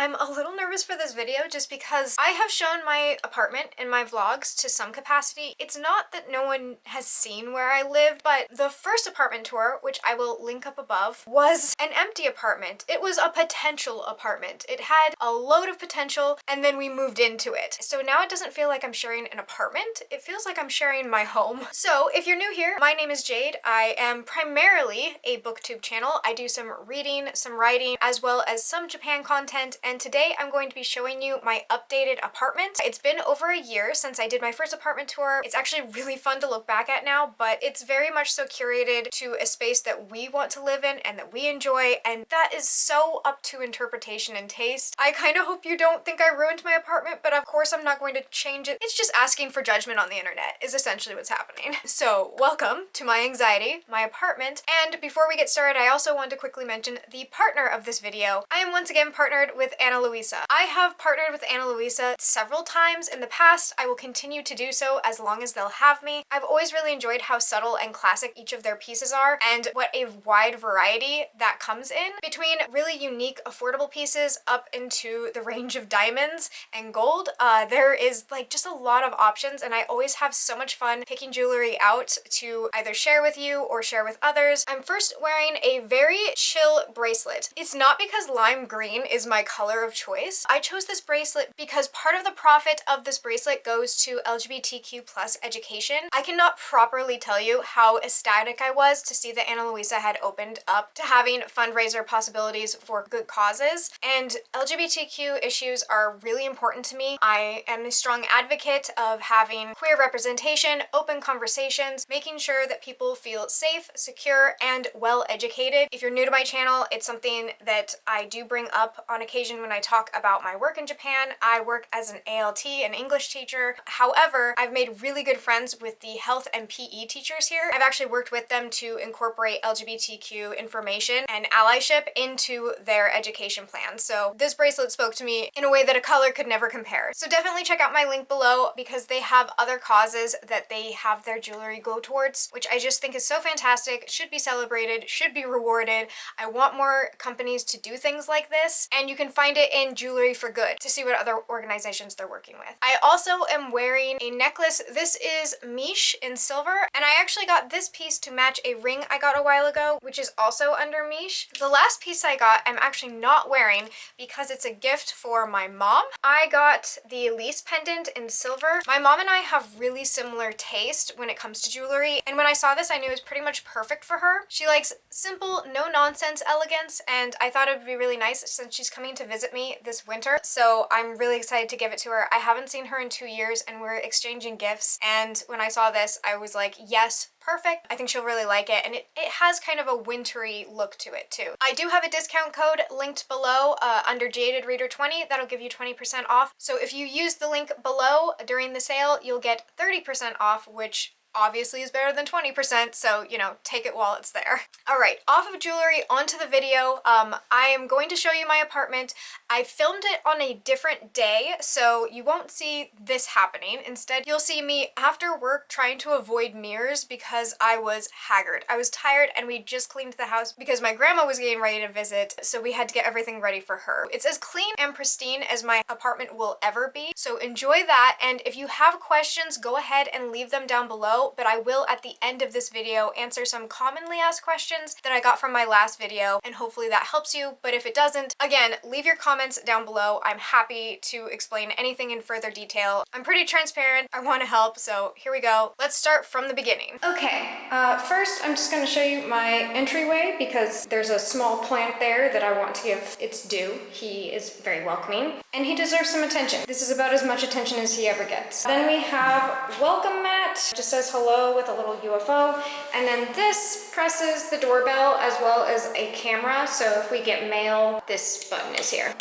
I'm a little nervous for this video just because I have shown my apartment in my vlogs to some capacity. It's not that no one has seen where I live, but the first apartment tour, which I will link up above, was an empty apartment. It was a potential apartment. It had a load of potential and then we moved into it. So now it doesn't feel like I'm sharing an apartment. It feels like I'm sharing my home. So if you're new here, my name is Jade. I am primarily a booktube channel. I do some reading, some writing, as well as some Japan content, and today I'm going to be showing you my updated apartment. It's been over a year since I did my first apartment tour. It's actually really fun to look back at now, but it's very much so curated to a space that we want to live in and that we enjoy, and that is so up to interpretation and taste. I kind of hope you don't think I ruined my apartment, but of course I'm not going to change it. It's just asking for judgment on the internet is essentially what's happening. So welcome to my anxiety, my apartment, and before we get started, I also want to quickly mention the partner of this video. I am once again partnered with Ana Luisa. I have partnered with Ana Luisa several times in the past. I will continue to do so as long as they'll have me. I've always really enjoyed how subtle and classic each of their pieces are and what a wide variety that comes in, between really unique affordable pieces up into the range of diamonds and gold. There is like just a lot of options, and I always have so much fun picking jewelry out to either share with you or share with others. I'm first wearing a very chill bracelet. It's not because lime green is my color of choice. I chose this bracelet because part of the profit of this bracelet goes to LGBTQ plus education. I cannot properly tell you how ecstatic I was to see that Ana Luisa had opened up to having fundraiser possibilities for good causes, and LGBTQ issues are really important to me. I am a strong advocate of having queer representation, open conversations, making sure that people feel safe, secure, and well educated. If you're new to my channel, it's something that I do bring up on occasion when I talk about my work in Japan. I work as an ALT, an English teacher. However, I've made really good friends with the health and PE teachers here. I've actually worked with them to incorporate LGBTQ information and allyship into their education plan. So this bracelet spoke to me in a way that a color could never compare. So definitely check out my link below because they have other causes that they have their jewelry go towards, which I just think is so fantastic, should be celebrated, should be rewarded. I want more companies to do things like this, and you can find it in Jewelry for Good to see what other organizations they're working with. I also am wearing a necklace. This is Miche in silver, and I actually got this piece to match a ring I got a while ago, which is also under Miche. The last piece I got, I'm actually not wearing because it's a gift for my mom. I got the Elise pendant in silver. My mom and I have really similar taste when it comes to jewelry, and when I saw this, I knew it was pretty much perfect for her. She likes simple, no-nonsense elegance, and I thought it would be really nice since she's coming to visit me this winter, so I'm really excited to give it to her. I haven't seen her in 2 years, and we're exchanging gifts, and when I saw this, I was like, yes, perfect. I think she'll really like it, and it has kind of a wintry look to it too. I do have a discount code linked below under jadedreader20 that'll give you 20% off. So if you use the link below during the sale, you'll get 30% off, which obviously is better than 20%, so, you know, take it while it's there. All right, off of jewelry, onto the video. I am going to show you my apartment. I filmed it on a different day, so you won't see this happening. Instead, you'll see me after work trying to avoid mirrors because I was haggard. I was tired, and we just cleaned the house because my grandma was getting ready to visit, so we had to get everything ready for her. It's as clean and pristine as my apartment will ever be, so enjoy that, and if you have questions, go ahead and leave them down below, but I will at the end of this video answer some commonly asked questions that I got from my last video, and hopefully that helps you. But if it doesn't, again, leave your comments down below. I'm happy to explain anything in further detail. I'm pretty transparent. I want to help, so here we go. Let's start from the beginning. Okay, first I'm just going to show you my entryway because there's a small plant there that I want to give its due. He is very welcoming, and he deserves some attention. This is about as much attention as he ever gets. Then we have welcome mat, just says hello with a little UFO, and then this presses the doorbell as well as a camera, so if we get mail, this button is here.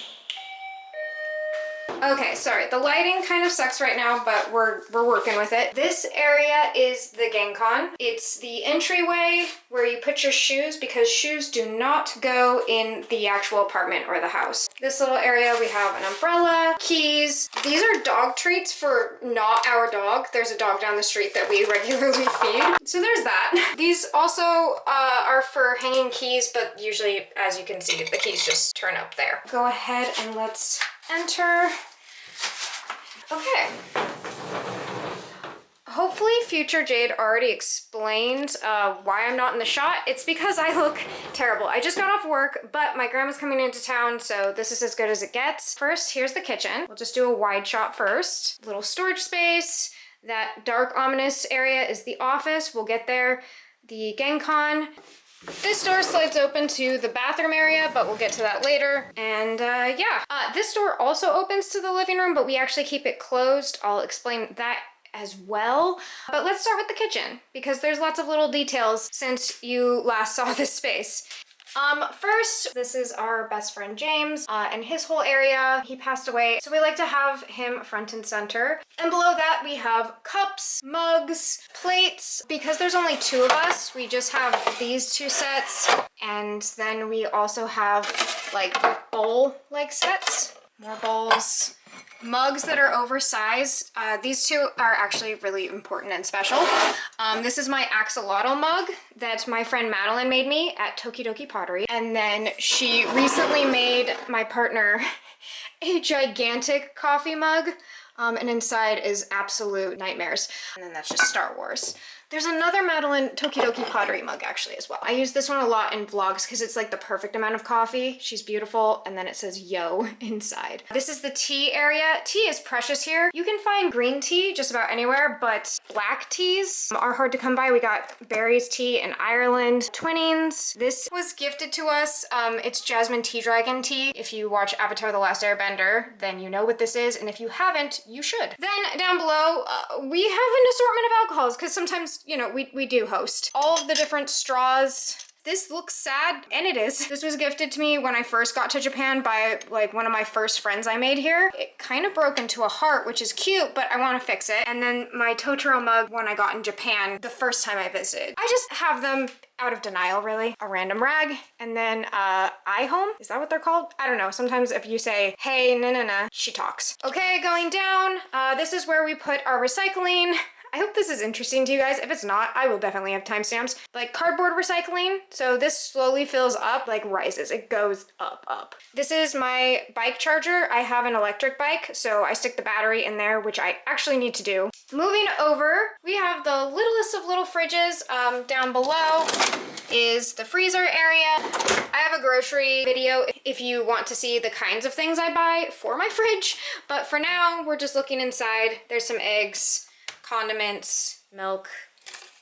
Okay, sorry, the lighting kind of sucks right now, but we're working with it. This area is the Gencon. It's the entryway where you put your shoes because shoes do not go in the actual apartment or the house. This little area, we have an umbrella, keys. These are dog treats for not our dog. There's a dog down the street that we regularly feed. So there's that. These also are for hanging keys, but usually, as you can see, the keys just turn up there. Go ahead and let's enter. Okay. Hopefully future Jade already explained why I'm not in the shot. It's because I look terrible. I just got off work, but my grandma's coming into town, so this is as good as it gets. First, here's the kitchen. We'll just do a wide shot first. Little storage space. That dark ominous area is the office. We'll get there. The Gencon. This door slides open to the bathroom area, but we'll get to that later. And yeah, this door also opens to the living room, but we actually keep it closed. I'll explain that as well. But let's start with the kitchen because there's lots of little details since you last saw this space. First, this is our best friend James and his whole area. He passed away, so we like to have him front and center. And below that we have cups, mugs, plates. Because there's only 2 of us, we just have these 2 sets. And then we also have like bowl-like sets. More bowls. Mugs that are oversized. These 2 are actually really important and special. This is my axolotl mug that my friend Madeline made me at Tokidoki Pottery. And then she recently made my partner a gigantic coffee mug. And inside is absolute nightmares. And then that's just Star Wars. There's another Madeline Tokidoki Pottery mug actually as well. I use this one a lot in vlogs because it's like the perfect amount of coffee. She's beautiful. And then it says yo inside. This is the tea area. Tea is precious here. You can find green tea just about anywhere, but black teas are hard to come by. We got berries tea in Ireland. Twinings. This was gifted to us. It's jasmine tea dragon tea. If you watch Avatar: The Last Airbender, then you know what this is. And if you haven't, you should. Then down below, we have an assortment of alcohols because sometimes, you know, we do host. All of the different straws. This looks sad, and it is. This was gifted to me when I first got to Japan by like one of my first friends I made here. It kind of broke into a heart, which is cute, but I want to fix it. And then my Totoro mug when I got in Japan the first time I visited. I just have them out of denial, really. A random rag, and then iHome, is that what they're called? I don't know. Sometimes if you say, hey, na, she talks. Okay, going down, this is where we put our recycling. I hope this is interesting to you guys. If it's not, I will definitely have timestamps. Like cardboard recycling. So this slowly fills up, like rises. It goes up. This is my bike charger. I have an electric bike, so I stick the battery in there, which I actually need to do. Moving over, we have the littlest of little fridges. Down below is the freezer area. I have a grocery video if you want to see the kinds of things I buy for my fridge. But for now, we're just looking inside. There's some eggs, condiments, milk,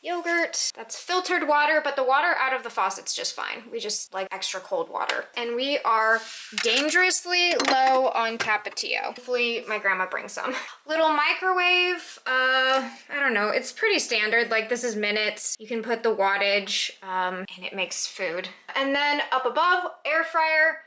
yogurt. That's filtered water, but the water out of the faucet's just fine. We just like extra cold water. And we are dangerously low on Tapatio. Hopefully my grandma brings some. Little microwave, I don't know, it's pretty standard. Like this is minutes. You can put the wattage and it makes food. And then up above, air fryer.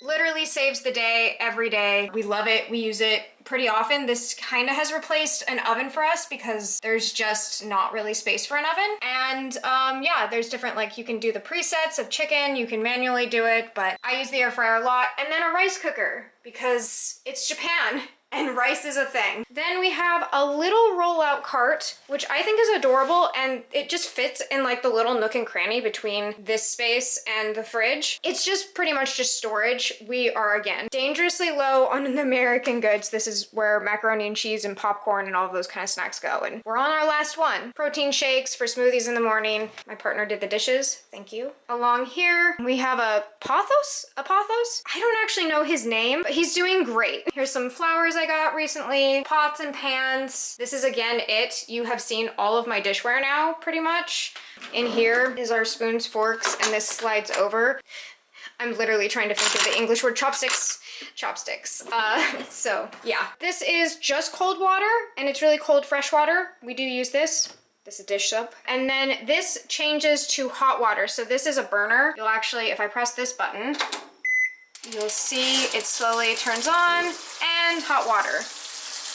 Literally saves the day every day. We love it. We use it pretty often. This kind of has replaced an oven for us because there's just not really space for an oven. And yeah, there's different, like you can do the presets of chicken, you can manually do it, but I use the air fryer a lot. And then a rice cooker because it's Japan and rice is a thing. Then we have a little rollout cart, which I think is adorable, and it just fits in like the little nook and cranny between this space and the fridge. It's just pretty much just storage. We are, again, dangerously low on the American goods. This is where macaroni and cheese and popcorn and all of those kind of snacks go, and we're on our last one. Protein shakes for smoothies in the morning. My partner did the dishes. Thank you. Along here, we have a Pothos? I don't actually know his name, but he's doing great. Here's some flowers I got recently, pots and pans. This is again it. You have seen all of my dishware now, pretty much. In here is our spoons, forks, and this slides over. I'm literally trying to think of the English word chopsticks. So yeah. This is just cold water, and it's really cold fresh water. We do use this. This is dish soap. And then this changes to hot water. So this is a burner. You'll actually, if I press this button, you'll see it slowly turns on, and hot water.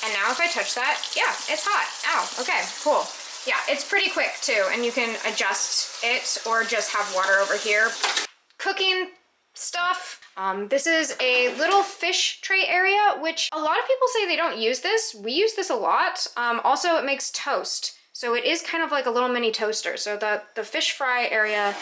And now if I touch that, yeah, it's hot. Ow, okay, cool. Yeah, it's pretty quick too, and you can adjust it or just have water over here. Cooking stuff. This is a little fish tray area, which a lot of people say they don't use this. We use this a lot. Also, it makes toast. So it is kind of like a little mini toaster. So the fish fry area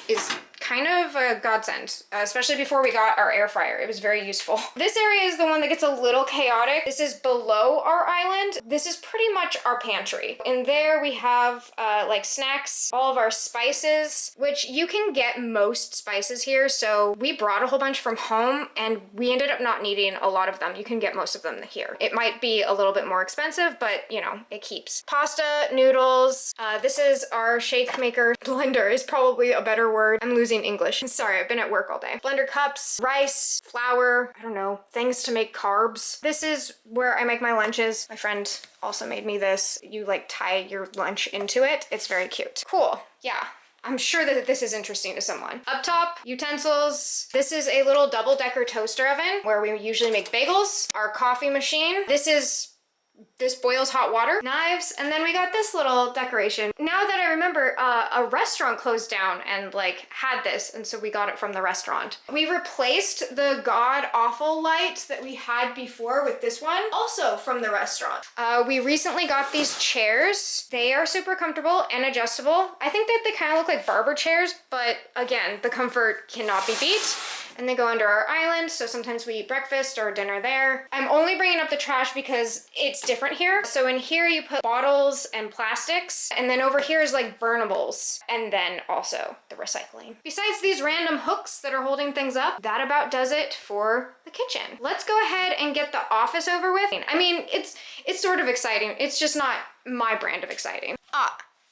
is kind of a godsend, especially before we got our air fryer. It was very useful. This area is the one that gets a little chaotic. This is below our island. This is pretty much our pantry. In there we have like snacks, all of our spices, which you can get most spices here. So we brought a whole bunch from home and we ended up not needing a lot of them. You can get most of them here. It might be a little bit more expensive, but you know, it keeps. Pasta, noodles. This is our shake maker. Blender is probably a better word. I'm losing English. Sorry, I've been at work all day. Blender cups, rice, flour, I don't know, things to make carbs. This is where I make my lunches. My friend also made me this. You like tie your lunch into it. It's very cute. Cool. Yeah. I'm sure that this is interesting to someone. Up top, utensils. This is a little double-decker toaster oven where we usually make bagels. Our coffee machine. This boils hot water, knives, and then we got this little decoration. Now that I remember, a restaurant closed down and like had this, and so we got it from the restaurant. We replaced the god-awful light that we had before with this one, also from the restaurant. We recently got these chairs. They are super comfortable and adjustable. I think that they kind of look like barber chairs, but again, the comfort cannot be beat. And they go under our island, so sometimes we eat breakfast or dinner there. I'm only bringing up the trash because it's different here. So in here you put bottles and plastics, and then over here is like burnables, and then also the recycling. Besides these random hooks that are holding things up, that about does it for the kitchen. Let's go ahead and get the office over with. I mean, it's sort of exciting. It's just not my brand of exciting.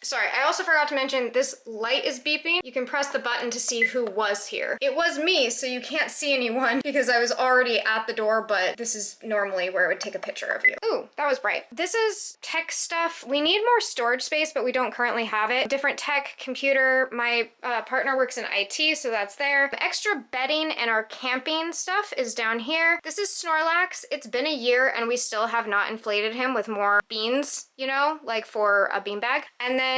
Sorry, I also forgot to mention this light is beeping. You can press the button to see who was here. It was me, so you can't see anyone because I was already at the door, but this is normally where it would take a picture of you. Ooh, that was bright. This is tech stuff. We need more storage space, but we don't currently have it. Different tech, computer. My partner works in IT, so that's there. The extra bedding and our camping stuff is down here. This is Snorlax. It's been a year and we still have not inflated him with more beans, you know, like for a beanbag. And then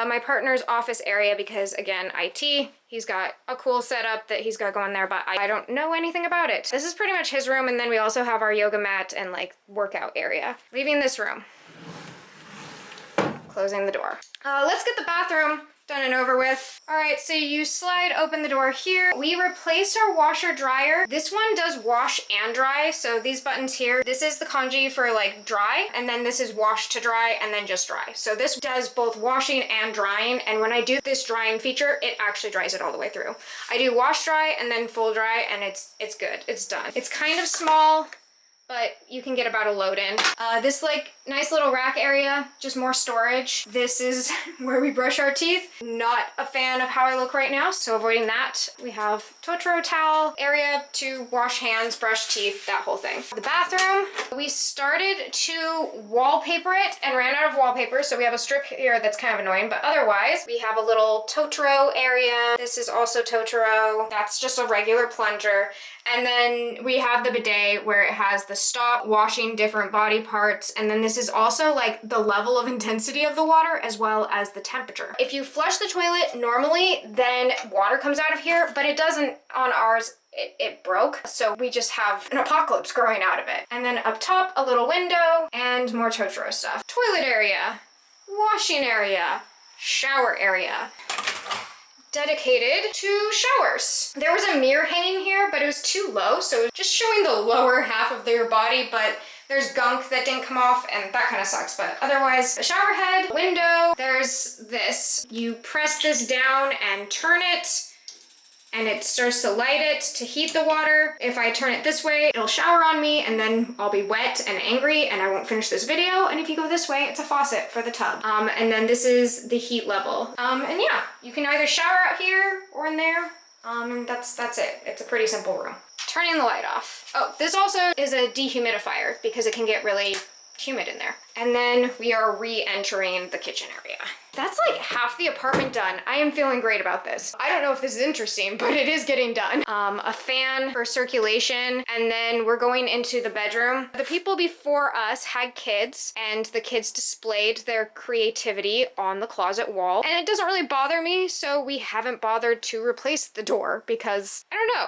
my partner's office area, because again, IT, he's got a cool setup that he's got going there, but I don't know anything about it. This is pretty much his room, and then we also have our yoga mat and like workout area. Leaving this room. Closing the door. Let's get the bathroom done and over with. All right, so you slide open the door here. We replaced our washer dryer. This one does wash and dry. So these buttons here, this is the kanji for like dry, and then this is wash to dry and then just dry. So this does both washing and drying. And when I do this drying feature, it actually dries it all the way through. I do wash dry and then full dry, and it's good, it's done. It's kind of small, but you can get about a load in. This like nice little rack area, just more storage. This is where we brush our teeth. Not a fan of how I look right now, so avoiding that. We have Totoro towel area to wash hands, brush teeth, that whole thing. The bathroom, we started to wallpaper it and ran out of wallpaper, so we have a strip here that's kind of annoying, but otherwise we have a little Totoro area. This is also Totoro. That's just a regular plunger. And then we have the bidet where it has the stop washing different body parts. And then this is also like the level of intensity of the water as well as the temperature. If you flush the toilet normally, then water comes out of here, but it doesn't on ours. It broke, so we just have an apocalypse growing out of it. And then up top, a little window and more Totoro stuff. Toilet area, washing area, shower area. Dedicated to showers. There was a mirror hanging here, but it was too low, so it was just showing the lower half of your body, but there's gunk that didn't come off, and that kind of sucks. But otherwise, a shower head, window, there's this. You press this down and turn it, and it starts to light it to heat the water. If I turn it this way, it'll shower on me, and then I'll be wet and angry, and I won't finish this video. And if you go this way, it's a faucet for the tub. And then this is the heat level. And yeah, you can either shower out here or in there. And that's it. It's a pretty simple room. Turning the light off. Oh, this also is a dehumidifier because it can get really humid in there. And then we are re-entering the kitchen area. That's like half the apartment done. I am feeling great about this. I don't know if this is interesting, but it is getting done. A fan for circulation, and then we're going into the bedroom. The people before us had kids, and the kids displayed their creativity on the closet wall, and it doesn't really bother me, so we haven't bothered to replace the door because I don't know,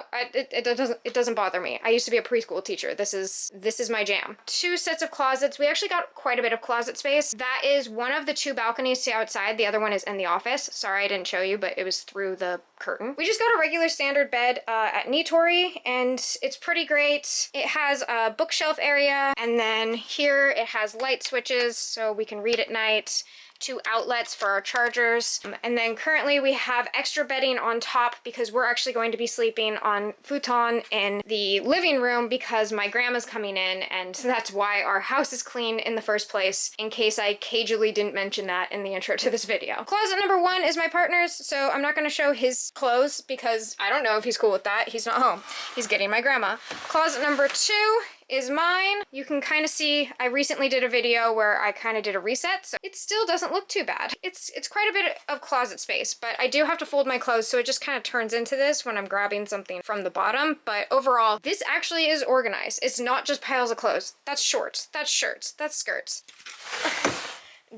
it doesn't bother me. I used to be a preschool teacher. This is my jam. 2 sets of closets. We actually got quite a bit of closet space. That is one of the 2 balconies to outside. The other one is in the office. Sorry I didn't show you, but it was through the curtain. We just got a regular standard bed at Nitori, and it's pretty great. It has a bookshelf area, and then here it has light switches so we can read at night. 2 outlets for our chargers. And then currently we have extra bedding on top because we're actually going to be sleeping on futon in the living room because my grandma's coming in, and that's why our house is clean in the first place, in case I cagely didn't mention that in the intro to this video. Closet number 1 is my partner's, so I'm not going to show his clothes because I don't know if he's cool with that. He's not home. He's getting my grandma. Closet number 2 is mine. You can kind of see I recently did a video where I kind of did a reset, so it still doesn't look too bad. It's quite a bit of closet space, but I do have to fold my clothes, so it just kind of turns into this when I'm grabbing something from the bottom. But overall, this actually is organized. It's not just piles of clothes. That's shorts, that's shirts, that's skirts.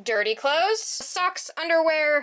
Dirty clothes, socks, underwear.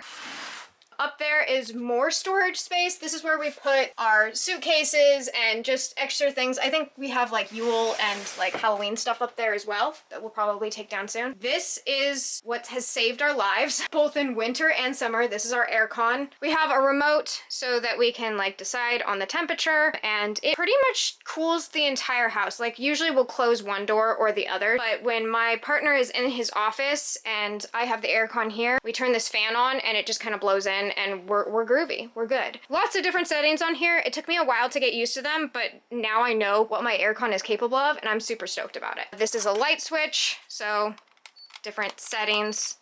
Up there is more storage space. This is where we put our suitcases and just extra things. I think we have like Yule and like Halloween stuff up there as well that we'll probably take down soon. This is what has saved our lives, both in winter and summer. This is our air con. We have a remote so that we can like decide on the temperature, and it pretty much cools the entire house. Like usually we'll close one door or the other, but when my partner is in his office and I have the air con here, we turn this fan on and it just kind of blows in, and we're groovy. We're good. Lots of different settings on here. It took me a while to get used to them, but now I know what my aircon is capable of, and I'm super stoked about it. This is a light switch, so different settings.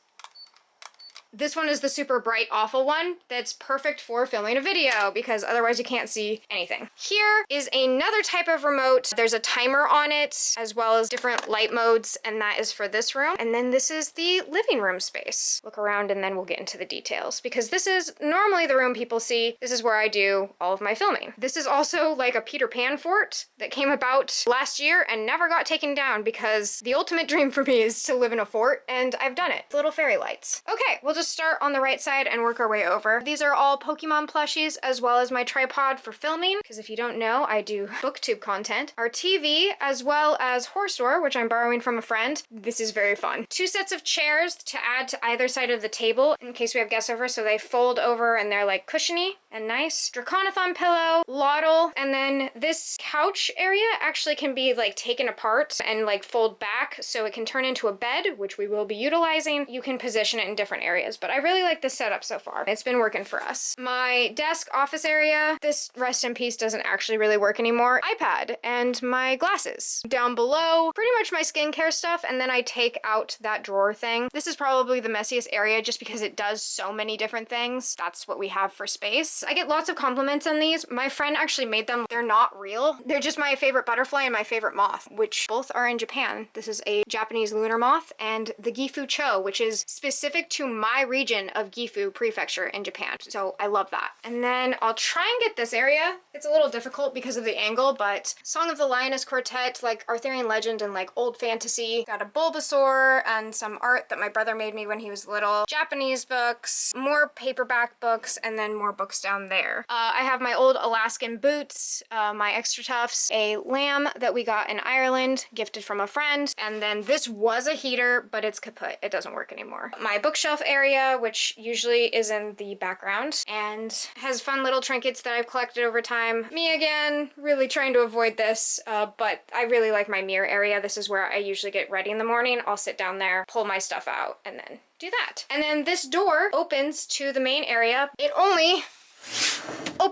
This one is the super bright, awful one that's perfect for filming a video because otherwise you can't see anything. Here is another type of remote. There's a timer on it as well as different light modes, and that is for this room. And then this is the living room space. Look around and then we'll get into the details because this is normally the room people see. This is where I do all of my filming. This is also like a Peter Pan fort that came about last year and never got taken down because the ultimate dream for me is to live in a fort, and I've done it. Little fairy lights. Okay, we'll just start on the right side and work our way over. These are all Pokemon plushies as well as my tripod for filming, because if you don't know, I do booktube content. Our TV as well as horse door, which I'm borrowing from a friend. This is very fun. 2 sets of chairs to add to either side of the table in case we have guests over, so they fold over and they're like cushiony and nice. Draconathon pillow, Lottle, and then this couch area actually can be like taken apart and like fold back so it can turn into a bed, which we will be utilizing. You can position it in different areas, but I really like this setup so far. It's been working for us. My desk office area, this rest in peace doesn't actually really work anymore. iPad and my glasses. Down below, pretty much my skincare stuff, and then I take out that drawer thing. This is probably the messiest area just because it does so many different things. That's what we have for space. I get lots of compliments on these. My friend actually made them. They're not real. They're just my favorite butterfly and my favorite moth, which both are in Japan. This is a Japanese lunar moth, and the Gifu cho, which is specific to my region of Gifu Prefecture in Japan. So I love that. And then I'll try and get this area. It's a little difficult because of the angle, but Song of the Lioness Quartet, like Arthurian legend and like old fantasy. Got a Bulbasaur and some art that my brother made me when he was little. Japanese books, more paperback books, and then more books down there. I have my old Alaskan boots, my extra tufts, a lamb that we got in Ireland, gifted from a friend, and then this was a heater, but it's kaput. It doesn't work anymore. My bookshelf area, which usually is in the background and has fun little trinkets that I've collected over time. Me again, really trying to avoid this, but I really like my mirror area. This is where I usually get ready in the morning. I'll sit down there, pull my stuff out, and then do that. And then this door opens to the main area. It only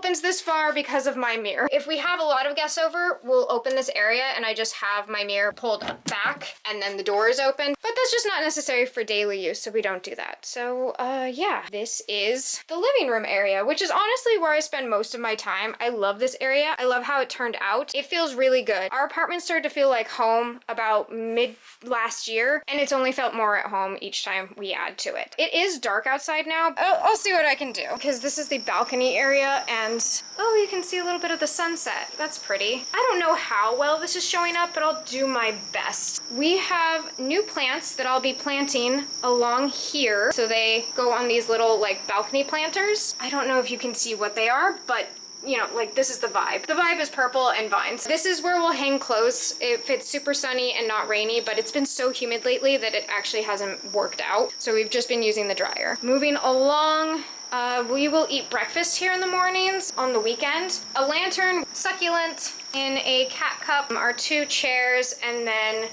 opens this far because of my mirror. If we have a lot of guests over, we'll open this area and I just have my mirror pulled back and then the door is open. But that's just not necessary for daily use, so we don't do that. So yeah, this is the living room area, which is honestly where I spend most of my time. I love this area. I love how it turned out. It feels really good. Our apartment started to feel like home about mid last year, and it's only felt more at home each time we add to it. It is dark outside now. I'll see what I can do, because this is the balcony area, and oh, you can see a little bit of the sunset. That's pretty. I don't know how well this is showing up, but I'll do my best. We have new plants that I'll be planting along here. So they go on these little like balcony planters. I don't know if you can see what they are, but you know, like this is the vibe. The vibe is purple and vines. This is where we'll hang clothes if it's super sunny and not rainy, but it's been so humid lately that it actually hasn't worked out. So we've just been using the dryer. Moving along, we will eat breakfast here in the mornings. On the weekend, a lantern, succulent in a cat cup, our 2 chairs, and then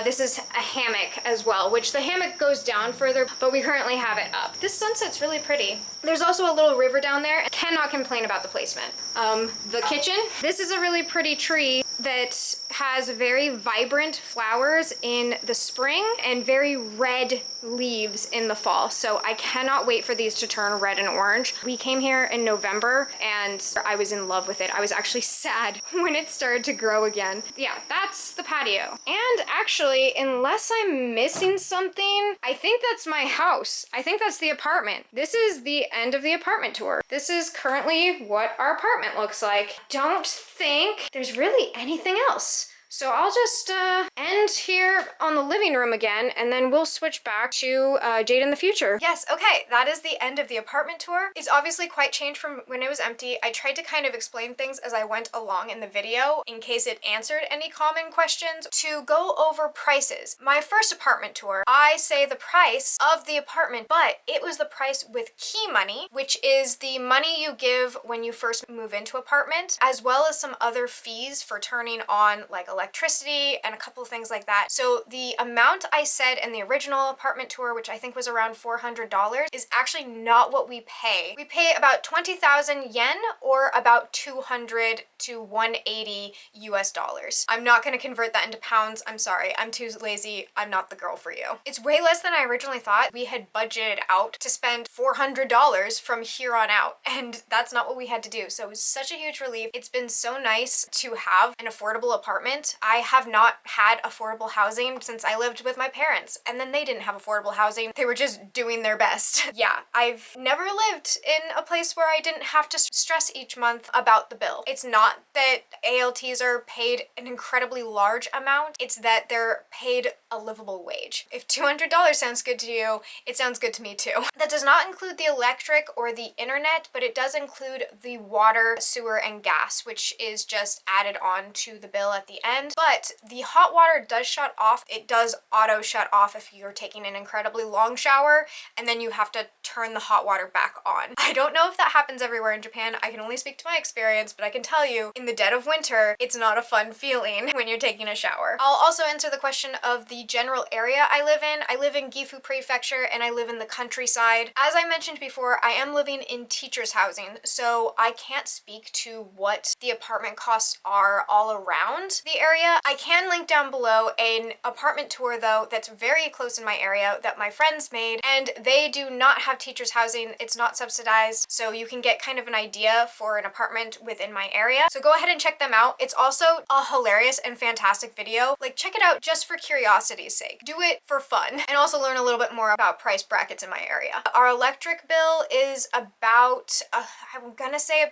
this is a hammock as well, which the hammock goes down further, but we currently have it up. This sunset's really pretty. There's also a little river down there. Cannot complain about the placement. The kitchen. This is a really pretty tree that has very vibrant flowers in the spring and very red leaves in the fall. So I cannot wait for these to turn red and orange. We came here in November and I was in love with it. I was actually sad when it started to grow again. Yeah, that's the patio. And actually, unless I'm missing something, I think that's my house. I think that's the apartment. This is the end of the apartment tour. This is currently what our apartment looks like. Don't think there's really anything else. So I'll just end here on the living room again, and then we'll switch back to Jade in the future. Yes, okay, that is the end of the apartment tour. It's obviously quite changed from when it was empty. I tried to kind of explain things as I went along in the video in case it answered any common questions. To go over prices, my first apartment tour, I say the price of the apartment, but it was the price with key money, which is the money you give when you first move into apartment, as well as some other fees for turning on like electricity and a couple of things like that. So the amount I said in the original apartment tour, which I think was around $400, is actually not what we pay. We pay about 20,000 yen, or about 200 to 180 US dollars. I'm not going to convert that into pounds. I'm sorry. I'm too lazy. I'm not the girl for you. It's way less than I originally thought. We had budgeted out to spend $400 from here on out, and that's not what we had to do. So it was such a huge relief. It's been so nice to have an affordable apartment. I have not had affordable housing since I lived with my parents, and then they didn't have affordable housing. They were just doing their best. Yeah, I've never lived in a place where I didn't have to stress each month about the bill. It's not that ALTs are paid an incredibly large amount, it's that they're paid a livable wage. If $200 sounds good to you, it sounds good to me too. That does not include the electric or the internet, but it does include the water, sewer, and gas, which is just added on to the bill at the end. But the hot water does shut off. It does auto shut off if you're taking an incredibly long shower, and then you have to turn the hot water back on. I don't know if that happens everywhere in Japan. I can only speak to my experience, but I can tell you, in the dead of winter, it's not a fun feeling when you're taking a shower. I'll also answer the question of the general area I live in. I live in Gifu Prefecture, and I live in the countryside. As I mentioned before, I am living in teachers' housing, so I can't speak to what the apartment costs are all around the area. I can link down below an apartment tour though that's very close in my area that my friends made, and they do not have teachers housing. It's not subsidized, so you can get kind of an idea for an apartment within my area. So go ahead and check them out. It's also a hilarious and fantastic video. Like, check it out just for curiosity's sake. Do it for fun and also learn a little bit more about price brackets in my area. Our electric bill is about I'm gonna say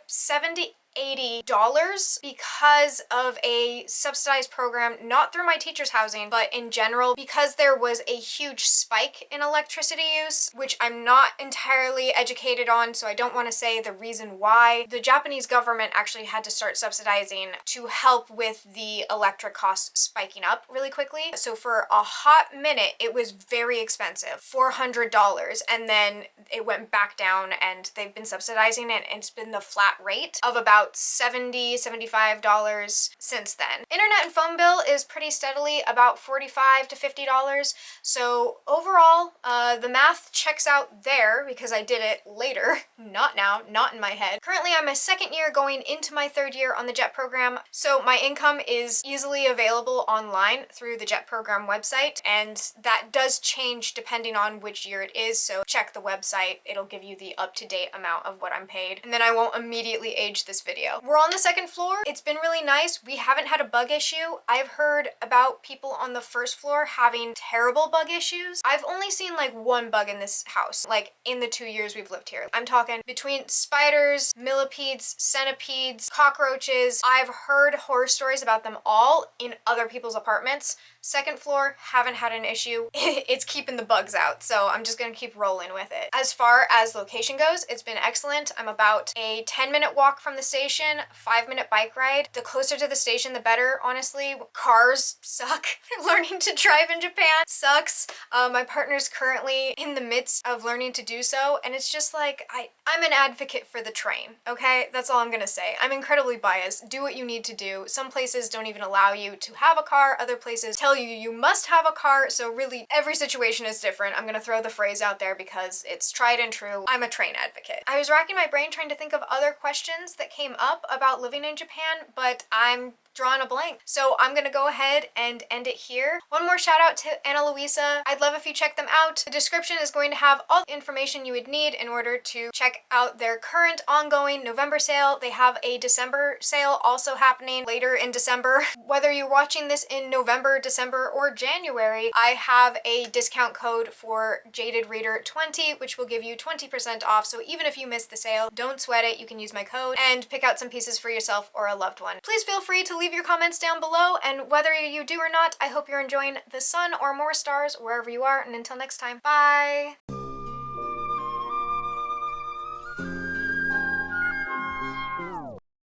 $80 because of a subsidized program, not through my teacher's housing, but in general, because there was a huge spike in electricity use, which I'm not entirely educated on, so I don't want to say the reason why. The Japanese government actually had to start subsidizing to help with the electric costs spiking up really quickly. So for a hot minute, it was very expensive, $400, and then it went back down, and they've been subsidizing it, and it's been the flat rate of about about $70, $75 since then. Internet and phone bill is pretty steadily about $45 to $50. So overall, the math checks out there because I did it later, not now, not in my head. Currently, I'm a second year going into my third year on the JET program, so my income is easily available online through the JET program website, and that does change depending on which year it is, so check the website. It'll give you the up-to-date amount of what I'm paid, and then I won't immediately age this video. We're on the second floor. It's been really nice. We haven't had a bug issue. I've heard about people on the first floor having terrible bug issues. I've only seen like one bug in this house, like in the 2 years we've lived here. I'm talking between spiders, millipedes, centipedes, cockroaches. I've heard horror stories about them all in other people's apartments. Second floor, haven't had an issue. It's keeping the bugs out, so I'm just gonna keep rolling with it. As far as location goes, it's been excellent. I'm about a 10-minute walk from the station, 5-minute bike ride. The closer to the station, the better, honestly. Cars suck. Learning to drive in Japan sucks. My partner's currently in the midst of learning to do so, and it's just like, I'm an advocate for the train, okay? That's all I'm gonna say. I'm incredibly biased. Do what you need to do. Some places don't even allow you to have a car. Other places tell you must have a car, so really every situation is different. I'm gonna throw the phrase out there because it's tried and true. I'm a train advocate. I was racking my brain trying to think of other questions that came up about living in Japan, but I'm drawing a blank. So I'm gonna go ahead and end it here. One more shout out to Ana Luisa. I'd love if you check them out. The description is going to have all the information you would need in order to check out their current ongoing November sale. They have a December sale also happening later in December. Whether you're watching this in November, December, or January, I have a discount code for jadedreader20, which will give you 20% off. So even if you missed the sale, don't sweat it. You can use my code and pick out some pieces for yourself or a loved one. Please feel free to leave your comments down below, and whether you do or not, I hope you're enjoying the sun or more stars wherever you are, and until next time, bye!